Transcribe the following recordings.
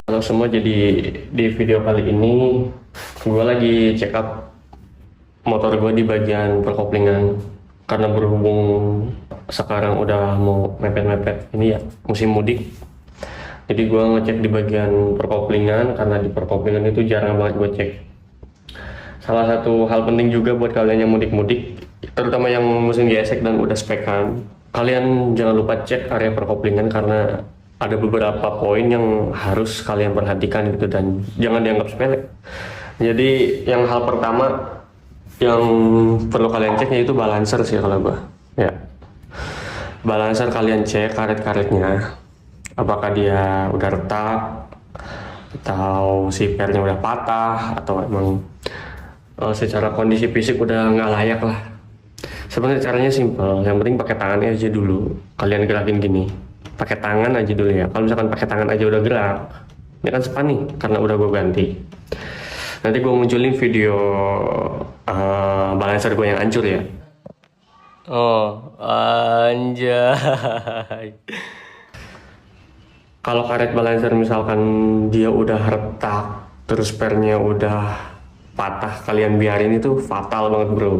Halo semua, jadi di video kali ini gue lagi check up motor gue di bagian perkoplingan karena berhubung sekarang udah mau mepet-mepet ini ya musim mudik. Jadi gue ngecek di bagian perkoplingan karena di perkoplingan itu jarang banget gue cek. Salah satu hal penting juga buat kalian yang mudik-mudik, terutama yang mesin gesek dan udah spekan, kalian jangan lupa cek area perkoplingan karena ada beberapa poin yang harus kalian perhatikan gitu dan jangan dianggap sepele. Jadi yang hal pertama yang perlu kalian cek yaitu balancer sih kalau gua. Ya, balancer kalian cek karet-karetnya, apakah dia udah retak atau si pernya udah patah atau emang secara kondisi fisik udah nggak layak lah. Sebenarnya caranya simple, yang penting pakai tangannya aja dulu. Kalian gerakin gini, pakai tangan aja dulu ya. Kalau misalkan pakai tangan aja udah gerak, ini kan span nih karena udah gue ganti. Nanti gue munculin video balancer gue yang hancur ya. Oh, anjay. Kalau karet balancer misalkan dia udah retak, terus pernya udah patah, kalian biarin itu fatal banget bro.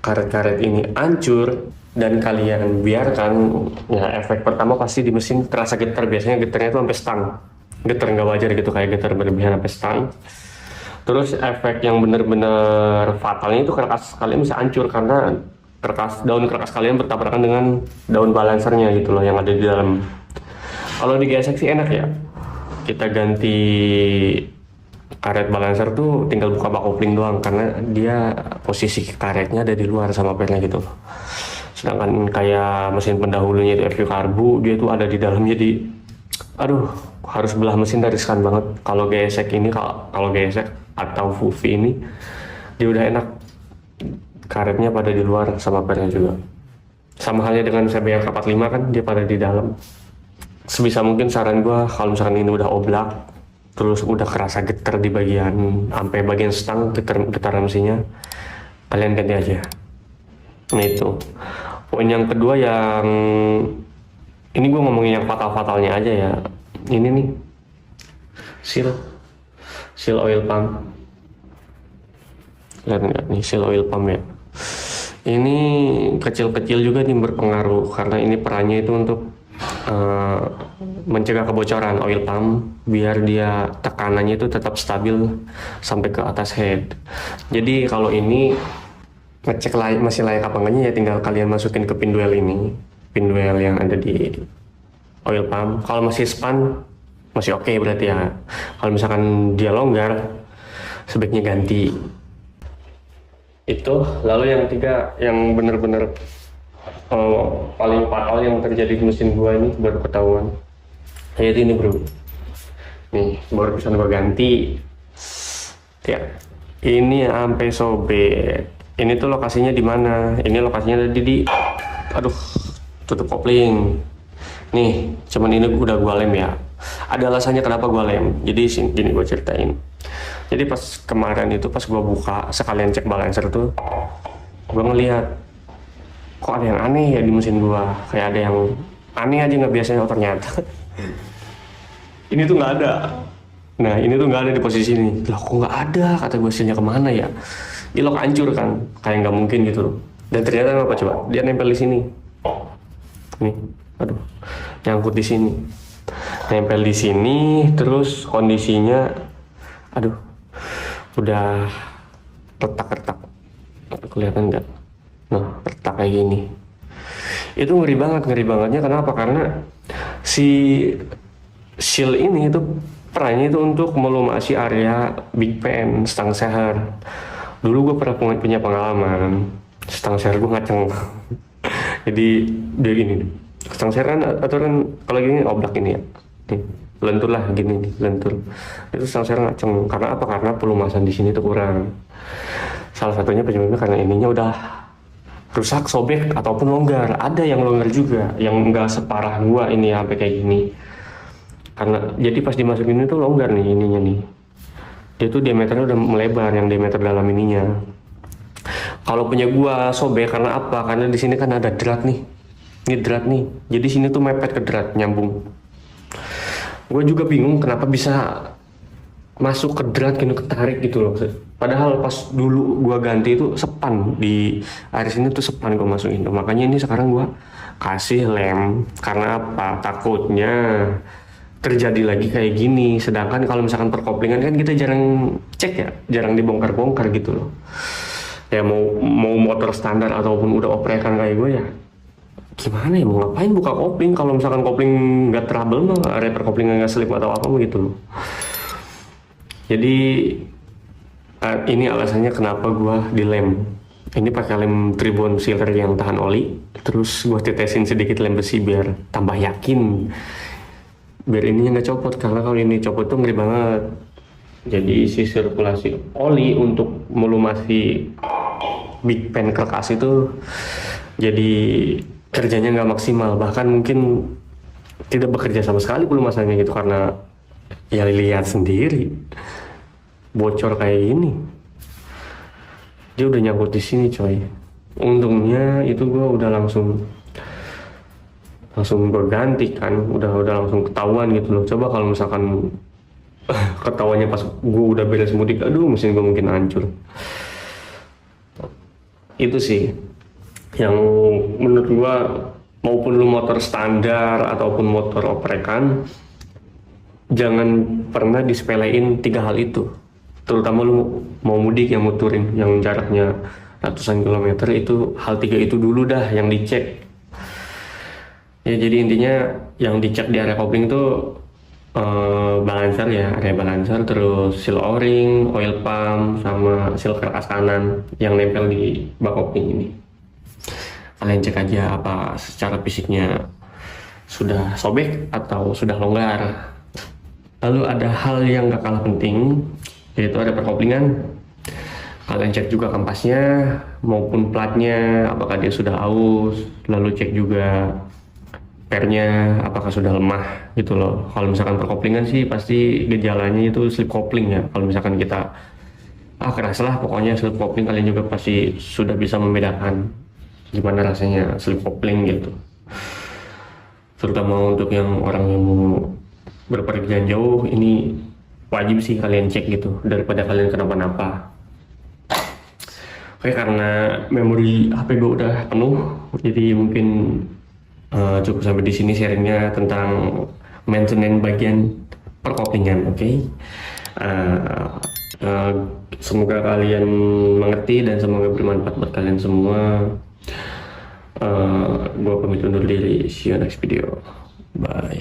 Karet-karet ini hancur dan kalian biarkan, ya efek pertama pasti di mesin terasa getar. Biasanya getarnya itu sampai stang, getar nggak wajar gitu, kayak getar berlebihan sampai stang. Terus efek yang bener-bener fatalnya itu kerkas kalian bisa hancur karena daun kerkas kalian bertabrakan dengan daun balancernya gitu loh yang ada di dalam. Kalau digesek sih enak ya, kita ganti karet balancer tuh tinggal buka bak kopling doang karena dia posisi karetnya ada di luar sama pernya gitu. Sedangkan kayak mesin pendahulunya itu FU karbu, dia tuh ada di dalam, jadi aduh, harus belah mesin dari riskan banget. Kalau gesek ini, kalau gesek atau fufi ini dia udah enak, karetnya pada di luar sama pernya juga. Sama halnya dengan CBR K45 kan dia pada di dalam. Sebisa mungkin saran gua kalau misalkan ini udah oblak terus udah kerasa getar di bagian sampai bagian stang, getaran mesinnya, kalian ganti aja. Nah itu poin yang kedua. Yang ini gue ngomongin yang fatal-fatalnya aja ya. Ini nih seal oil pump, lihat nggak nih seal oil pump ya. Ini kecil-kecil juga nih berpengaruh karena ini perannya itu untuk mencegah kebocoran oil pump biar dia tekanannya itu tetap stabil sampai ke atas head. Jadi kalau ini ngecek masih layak apa enggaknya ya tinggal kalian masukin ke pinduel ini, pinduel yang ada di oil pump. Kalau masih span masih oke berarti ya. Kalau misalkan dia longgar sebaiknya ganti. Itu lalu yang ketiga yang bener-bener paling fatal yang terjadi di mesin gua ini baru ketahuan, yaitu ini bro. Nih baru bisa gua ganti ya, ini sampai sobek. Ini tuh lokasinya di mana? Ini lokasinya ada di aduh, tutup kopling nih. Cuman ini udah gua lem ya, ada alasannya kenapa gua lem. Jadi gini gua ceritain. Jadi pas kemarin itu pas gua buka sekalian cek balancer tuh, gua ngelihat kok ada yang aneh ya di mesin gua, kayak ada yang aneh aja nggak biasanya. Oh ternyata ini tuh nggak ada. Nah ini tuh nggak ada di posisi ini. Loh kok nggak ada, kata gua, silnya kemana ya? Ini lock hancur kan, kayak nggak mungkin gitu loh. Dan ternyata apa coba, dia nempel di sini nih, aduh, nyangkut di sini, nempel di sini. Terus kondisinya aduh udah retak-retak, kelihatan nggak? Nah, retak kayak gini. Itu ngeri bangetnya. Kenapa? Karena si seal ini itu perannya itu untuk melumasi area big pan, stang seher. Dulu gue pernah punya pengalaman, stang seher gue ngaceng. Jadi dia gini, stang seher kan aturan kalau gini oblak ini ya, nih, lentur lah gini nih, lentur. Itu stang seher ngaceng. Karena apa? Karena pelumasan di sini tuh kurang. Salah satunya penyebabnya karena ininya udah rusak, sobek, ataupun longgar. Ada yang longgar juga, yang enggak separah gua ini sampai kayak gini. Karena jadi pas dimasukin itu longgar nih ininya nih. Dia tuh diameternya udah melebar, yang diameter dalam ininya. Kalau punya gua sobek karena apa? Karena di sini kan ada drat nih. Ini drat nih. Jadi sini tuh mepet ke drat, nyambung. gue juga bingung kenapa bisa masuk ke drat gitu, ketarik gitu loh. Padahal pas dulu gue ganti itu sepan, di air sini tuh sepan gue masukin. Makanya ini sekarang gue kasih lem, karena apa? Takutnya terjadi lagi kayak gini. Sedangkan kalau misalkan perkoplingan kan kita jarang cek ya, jarang dibongkar-bongkar gitu loh. Ya mau motor standar ataupun udah oprekan kayak gue ya, gimana ya, mau ngapain buka kopling kalau misalkan kopling nggak trouble mah, reper kopling nggak slip atau apa gitu loh. Jadi ini alasannya kenapa gua dilem. Ini pakai lem Tribon Sealer yang tahan oli, terus gua tetesin sedikit lem besi biar tambah yakin, biar ininya nggak copot, karena kalau ini copot tuh ngeri banget. Jadi isi sirkulasi oli untuk melumasi big pan kerkas itu jadi kerjanya nggak maksimal, bahkan mungkin tidak bekerja sama sekali pelumasannya gitu, karena ya lihat sendiri bocor kayak ini. Dia udah nyangkut di sini coy. Untungnya itu gue udah langsung berganti kan, udah langsung ketahuan gitu loh. Coba kalau misalkan ketahuannya pas gue udah beres mudik, aduh mesin gue mungkin hancur. Itu sih yang menurut gue, maupun lu motor standar ataupun motor oprekan, jangan pernah disepelein 3 hal itu. Terutama lu mau mudik yang muturin yang jaraknya ratusan kilometer, itu hal 3 itu dulu dah yang dicek ya. Jadi intinya yang dicek di area kopling tuh balancer ya, area balancer, terus seal o-ring, oil pump, sama seal kerkas kanan yang nempel di bak kopling ini. Kalian cek aja apa secara fisiknya sudah sobek atau sudah longgar. Lalu ada hal yang gak kalah penting, yaitu ada perkoplingan. Kalian cek juga kampasnya maupun platnya, apakah dia sudah aus. Lalu cek juga pernya apakah sudah lemah gitu loh. Kalau misalkan perkoplingan sih pasti gejalanya itu slip kopling ya. Kalau misalkan kita keras lah pokoknya slip kopling, kalian juga pasti sudah bisa membedakan gimana rasanya slip kopling gitu. Terutama untuk yang orang yang mau berpergian jauh, ini wajib sih kalian cek gitu daripada kalian kenapa-napa. Oke, karena memori HP gue udah penuh, jadi mungkin cukup sampai di sini sharingnya tentang maintenance bagian perkoplingan. Oke. Semoga kalian mengerti dan semoga bermanfaat buat kalian semua. Gue pamit undur diri, see you next video, bye.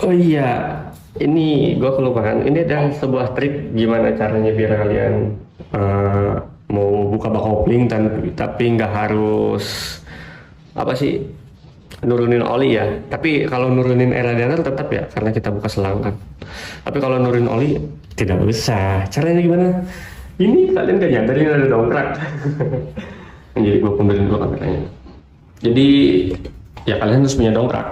Oh iya, ini gue kelupaan, ini ada sebuah trik gimana caranya biar kalian mau buka bak kopling tapi nggak harus apa sih, nurunin oli ya. Tapi kalau nurunin air radiator tetap ya, karena kita buka selang kan. Tapi kalau nurunin oli tidak usah. Caranya gimana? Ini kalian gak nyadarin ada dongkrak. Jadi gue mundurin dulu kameranya. Jadi ya kalian harus punya dongkrak.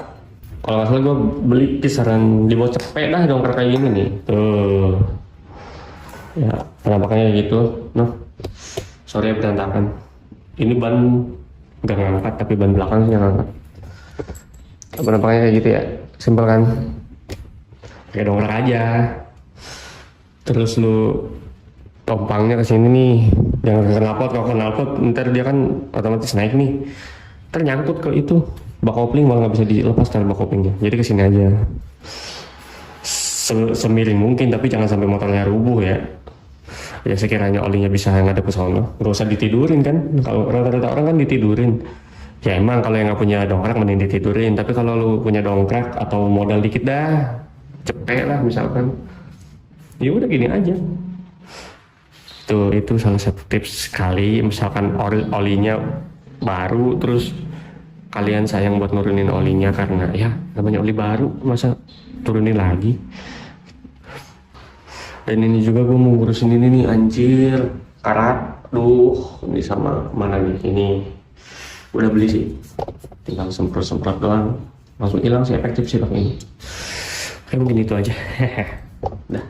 Kalau nggak salah gue beli kisaran di bawah cepet dah dongkrak kayak gini nih. Tuh. Ya penampakannya kayak gitu. Noh. Sorry ya berantakan. Ini ban nggak ngangkat, tapi ban belakang sih yang ngangkat. Penampakannya kayak gitu ya, simpel kan? Kayak dongkrak aja. Terus lu tompangnya ke sini nih, jangan ke knalpot. Kalau ke knalpot ntar dia kan otomatis naik nih, ternyangkut ke itu bak kopling, malah nggak bisa dilepas dari bak koplingnya. Jadi ke sini aja, semiring mungkin, tapi jangan sampai motornya rubuh ya. Ya sekiranya olinya bisa ngadep ke sono, nggak usah ditidurin kan. Kalau rata-rata orang kan ditidurin. Ya emang kalau yang nggak punya dongkrak mending ditidurin. Tapi kalau lu punya dongkrak atau modal dikit dah, cepet lah misalkan, ya udah gini aja. Tuh, itu salah satu tips sekali. Misalkan olinya baru, terus kalian sayang buat nurunin olinya karena ya namanya oli baru, masa turunin lagi. Dan ini juga gue mau ngurusin ini nih, anjir, karat. Duh, ini sama mana nih, ini udah beli sih, tinggal semprot-semprot doang, langsung hilang sih, efektif sih pakai ini. Kayak mungkin itu aja. Dah.